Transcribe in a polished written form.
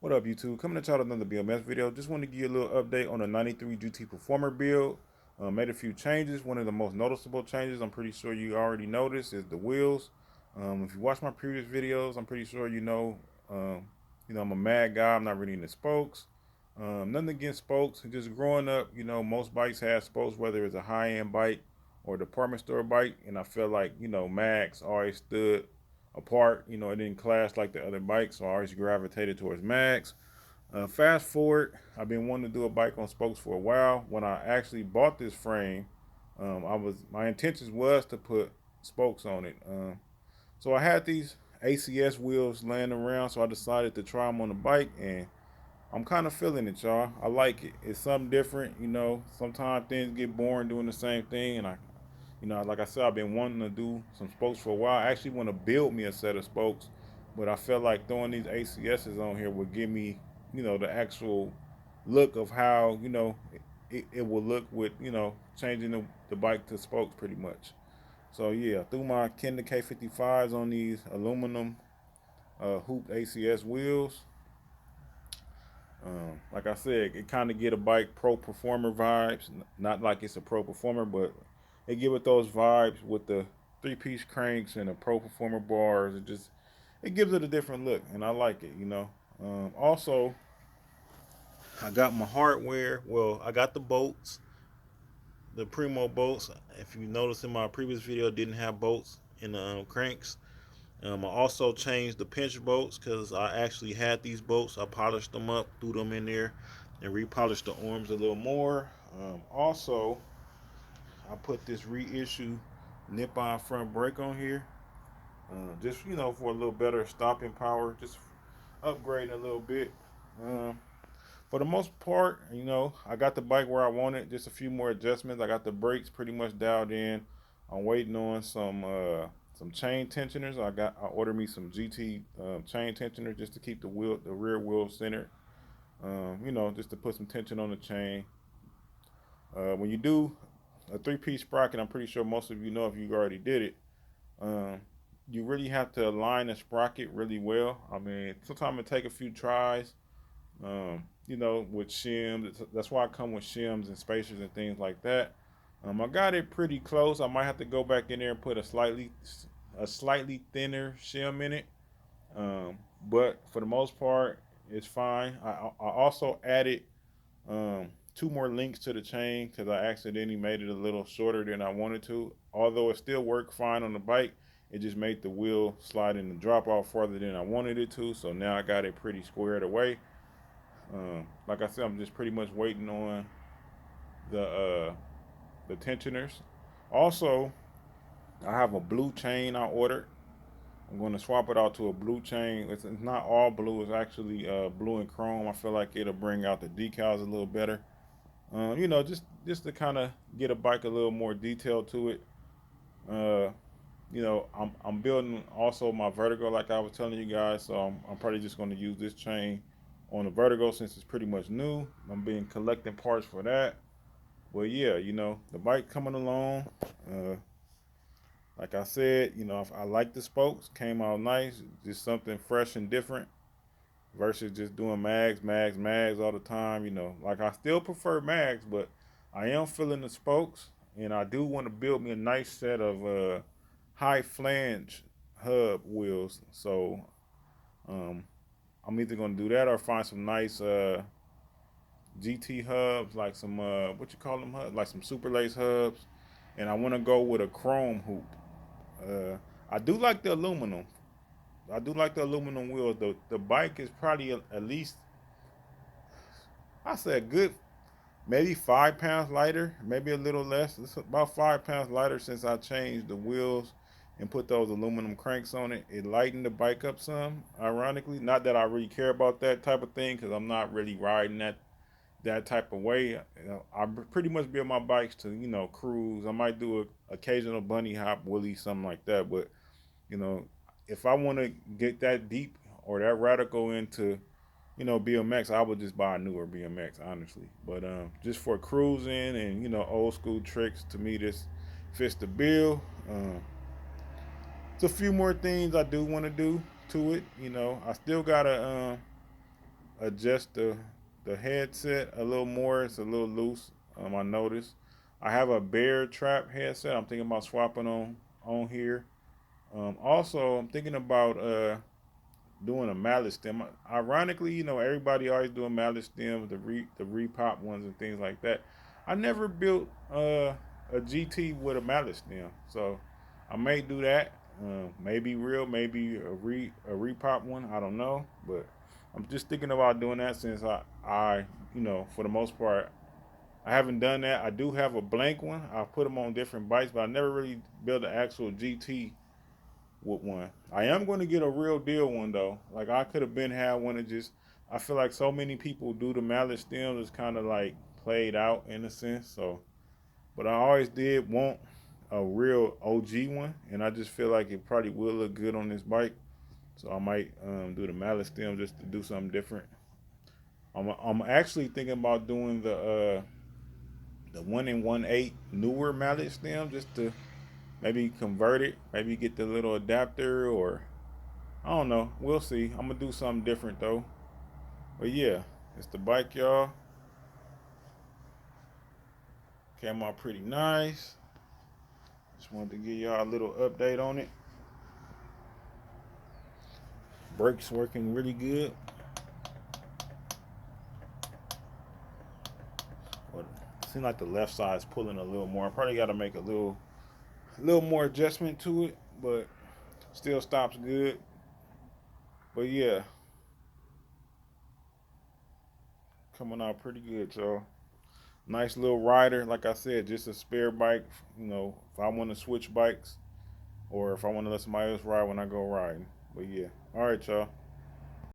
What up, YouTube? Coming to y'all with another BMS video. Just want to give you a little update on the 93 GT Performer build. Made a few changes. One of the most noticeable changes, I'm pretty sure you already noticed, is the wheels. If you watch my previous videos, I'm pretty sure I'm a mad guy. I'm not really into spokes. Nothing against spokes. Just growing up, most bikes have spokes, whether it's a high-end bike or a department store bike. And I feel like, Mags always stood apart. It didn't clash like the other bikes, so I always gravitated towards Mags. Fast forward, I've been wanting to do a bike on spokes for a while. When I actually bought this frame, my intentions was to put spokes on it. So I had these ACS wheels laying around, so I decided to try them on the bike, and I'm kind of feeling it, y'all. I like it. It's something different, Sometimes things get boring doing the same thing, and like I said, I've been wanting to do some spokes for a while. I actually want to build me a set of spokes, but I felt like throwing these ACSs on here would give me, the actual look of how, it will look with, changing the bike to spokes pretty much. So yeah, threw my Kenda K55s on these aluminum hooped ACS wheels. Like I said, it kind of get a bike pro performer vibes. Not like it's a pro performer, but it give it those vibes with the three-piece cranks and the pro performer bars. It gives it a different look, and I like it. Also, I got my hardware. Well, I got the bolts, the Primo bolts. If you notice in my previous video, I didn't have bolts in the cranks. I also changed the pinch bolts because I actually had these bolts. I polished them up, threw them in there, and repolished the arms a little more. Also, I put this reissue Nippon front brake on here, just for a little better stopping power, just upgrading a little bit. Um, for the most part, I got the bike where I want it. Just a few more adjustments. I got the brakes pretty much dialed in. I'm waiting on some chain tensioners. I ordered me some GT chain tensioners just to keep the rear wheel centered. Just to put some tension on the chain. When you do a three-piece sprocket, I'm pretty sure most of you know if you already did it. Um, you really have to align the sprocket really well. I mean, sometimes it take a few tries. With shims. That's why I come with shims and spacers and things like that. I got it pretty close. I might have to go back in there and put a slightly thinner shim in it. But for the most part, it's fine. I also added two more links to the chain because I accidentally made it a little shorter than I wanted to. Although it still worked fine on the bike, it just made the wheel slide in the drop off farther than I wanted it to. So now I got it pretty squared away. Like I said, I'm just pretty much waiting on the tensioners. Also, I have a blue chain I ordered. I'm going to swap it out to a blue chain. It's not all blue. It's actually blue and chrome. I feel like it'll bring out the decals a little better. Just to kind of get a bike a little more detail to it. Uh, I'm building also my Vertigo like I was telling you guys. So I'm probably just going to use this chain on the Vertigo since it's pretty much new. I'm being collecting parts for that. Well, yeah, the bike coming along. Uh, like I said, I like the spokes. Came out nice. Just something fresh and different versus just doing mags all the time. Like I still prefer mags, but I am feeling the spokes, and I do want to build me a nice set of high flange hub wheels. So um, I'm either gonna do that or find some nice GT hubs, like some what you call them hubs, like some super lace hubs, and I want to go with a chrome hoop. Uh, I do like the aluminum. I do like the aluminum wheels. The bike is probably at least I say a good maybe 5 pounds lighter, maybe a little less. It's about 5 pounds lighter since I changed the wheels and put those aluminum cranks on it. It lightened the bike up some, ironically. Not that I really care about that type of thing because I'm not really riding that type of way. I pretty much build my bikes to cruise. I might do a occasional bunny hop, wheelie, something like that. But you know, if I want to get that deep or that radical into BMX, I would just buy a newer BMX, honestly. But just for cruising and old school tricks, to me this fits the bill. It's a few more things I do want to do to it. I still got a adjust the headset a little more. It's a little loose. I noticed. I have a Bear Trap headset. I'm thinking about swapping on here. Also, I'm thinking about doing a mallet stem. Ironically, everybody always doing mallet stems, the repop ones and things like that. I never built a GT with a mallet stem, so I may do that. Maybe real, maybe a repop one. I don't know, but I'm just thinking about doing that since I for the most part I haven't done that. I do have a blank one. I put them on different bikes, but I never really built an actual GT with one. I am going to get a real deal one though. Like I could have been had one of just. I feel like so many people do the mallet stems. It's kind of like played out in a sense. So, but I always did want a real OG one, and I just feel like it probably will look good on this bike. So I might do the mallet stem just to do something different. I'm actually thinking about doing the 1 in 1/8 newer mallet stem just to maybe convert it, maybe get the little adapter, or I don't know. We'll see. I'm gonna do something different though. But yeah, it's the bike, y'all. Came out pretty nice. Just wanted to give y'all a little update on it. Brakes working really good. But it seems like the left side's pulling a little more. I probably got to make a little more adjustment to it, but still stops good. But yeah, coming out pretty good, y'all. Nice little rider. Like I said, just a spare bike. If I want to switch bikes or if I want to let somebody else ride when I go riding. But yeah. All right, y'all.